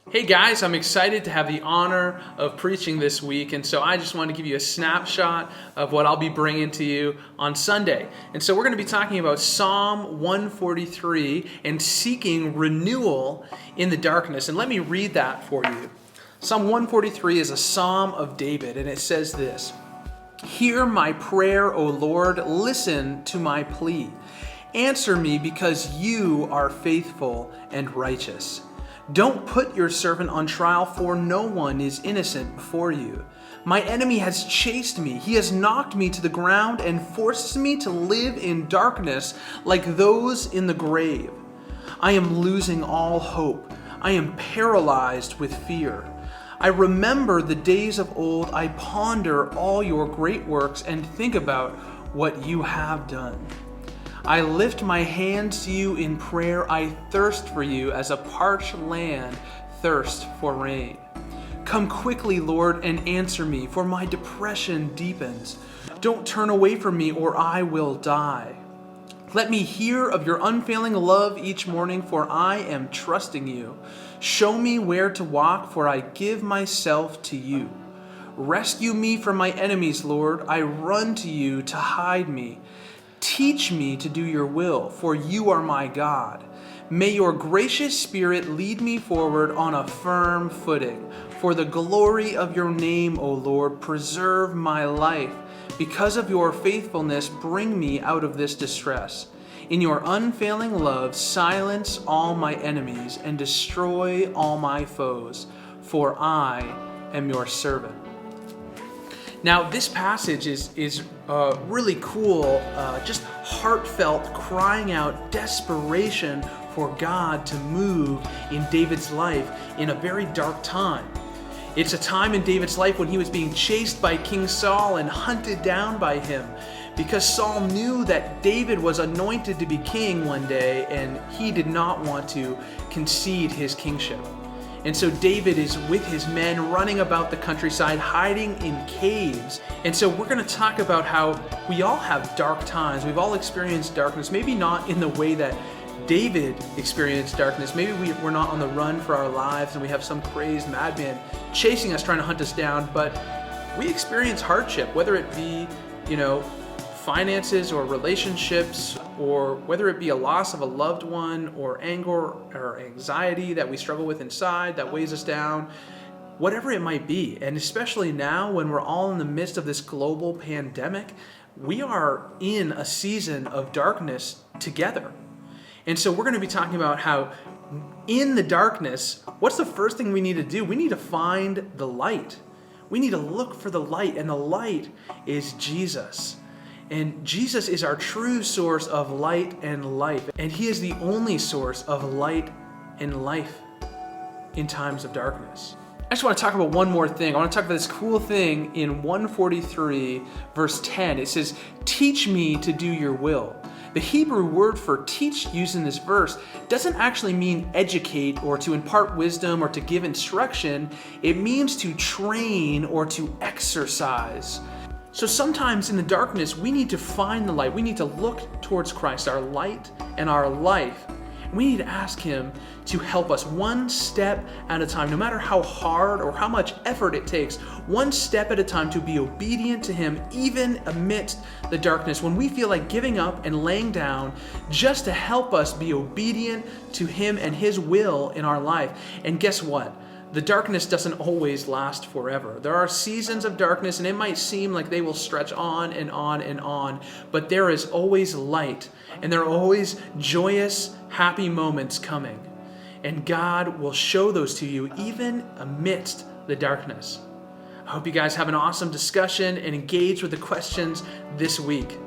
Hey guys, I'm excited to have the honor of preaching this week, and so I just want to give you a snapshot of what I'll be bringing to you on Sunday. And so we're going to be talking about Psalm 143 and seeking renewal in the darkness. And let me read that for you. Psalm 143 is a psalm of David, and it says this: "Hear my prayer, O Lord, listen to my plea. Answer me because you are faithful and righteous. Don't put your servant on trial, for no one is innocent before you. My enemy has chased me. He has knocked me to the ground and forces me to live in darkness like those in the grave. I am losing all hope. I am paralyzed with fear. I remember the days of old. I ponder all your great works and think about what you have done. I lift my hands to you in prayer. I thirst for you as a parched land thirsts for rain. Come quickly, Lord, and answer me, for my depression deepens. Don't turn away from me, or I will die. Let me hear of your unfailing love each morning, for I am trusting you. Show me where to walk, for I give myself to you. Rescue me from my enemies, Lord. I run to you to hide me. Teach me to do your will, for you are my God. May your gracious spirit lead me forward on a firm footing. For the glory of your name, O Lord, preserve my life. Because of your faithfulness, bring me out of this distress. In your unfailing love, silence all my enemies and destroy all my foes, for I am your servant." Now, this passage is really cool, just heartfelt, crying out desperation for God to move in David's life in a very dark time. It's a time in David's life when he was being chased by King Saul and hunted down by him, because Saul knew that David was anointed to be king one day, and he did not want to concede his kingship. And so David is with his men running about the countryside, hiding in caves. And so we're going to talk about how we all have dark times. We've all experienced darkness, maybe not in the way that David experienced darkness. Maybe we're not on the run for our lives and we have some crazed madman chasing us, trying to hunt us down, but we experience hardship, whether it be, finances or relationships, or whether it be a loss of a loved one, or anger or anxiety that we struggle with inside that weighs us down, whatever it might be. And especially now when we're all in the midst of this global pandemic, we are in a season of darkness together. And so we're going to be talking about how in the darkness, what's the first thing we need to do? We need to find the light. We need to look for the light, and the light is Jesus. And Jesus is our true source of light and life. And he is the only source of light and life in times of darkness. I just want to talk about one more thing. I want to talk about this cool thing in 143 verse 10. It says, "Teach me to do your will." The Hebrew word for teach used in this verse doesn't actually mean educate or to impart wisdom or to give instruction. It means to train or to exercise. So sometimes in the darkness, we need to find the light. We need to look towards Christ, our light and our life. And we need to ask him to help us one step at a time, no matter how hard or how much effort it takes, one step at a time to be obedient to him, even amidst the darkness, when we feel like giving up and laying down, just to help us be obedient to him and his will in our life. And guess what? The darkness doesn't always last forever. There are seasons of darkness, and it might seem like they will stretch on and on and on, but there is always light, and there are always joyous, happy moments coming. And God will show those to you even amidst the darkness. I hope you guys have an awesome discussion and engage with the questions this week.